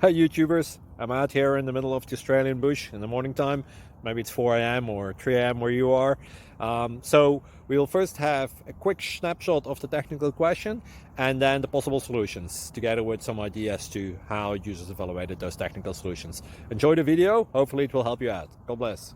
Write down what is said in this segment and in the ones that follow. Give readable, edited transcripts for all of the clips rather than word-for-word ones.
Hey YouTubers, I'm out here in the middle of the Australian bush in the morning time. Maybe it's 4 a.m. or 3 a.m. where you are. So we'll first have a quick snapshot of the technical question and then the possible solutions, together with some ideas to how users evaluated those technical solutions. Enjoy the video, hopefully it will help you out. God bless.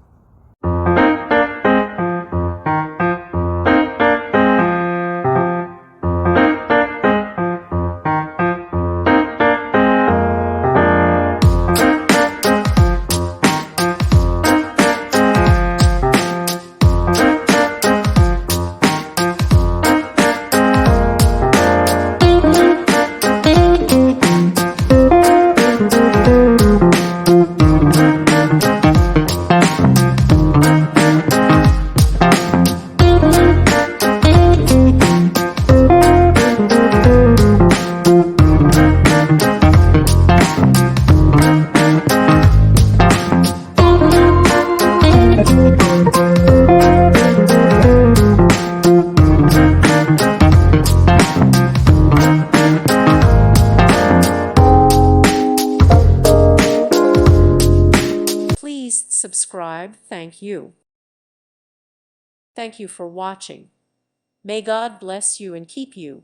Please subscribe. Thank you. Thank you for watching. May God bless you and keep you.